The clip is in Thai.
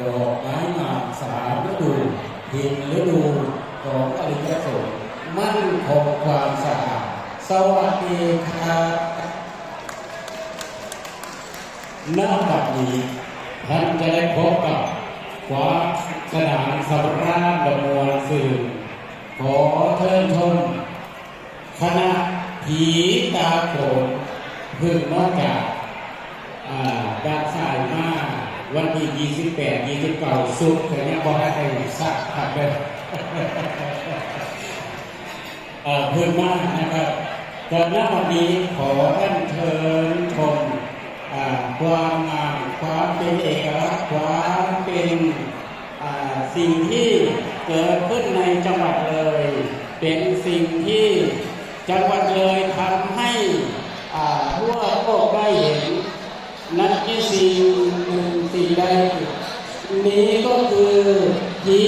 ดอกไม้งามสามฤดูหินฤดูของอริยสงฆ์มั่นคงความสะอาดสวัสดีครับณ บัดนี้ท่านจะได้พบกับความสนานสำราญดำมวลสื่อขอเชิญชมคณะผีตาโขนพึ่งนอกจากด้านซ้ายมาวันที่28-29สุขแต่ยังบอกให้ใครสักขับเลยเพิ่มมากนะครับแต่ณวันนี้ขอท่านเชิญชมความงามความเป็นเอกลักษณ์ความเป็นสิ่งที่เกิดขึ้นในจังหวัดเลยเป็นสิ่งที่จังหวัดเลยทำให้ทั่วโลกได้เห็นนั่นคือสิ่งใดนี้ก็คือผี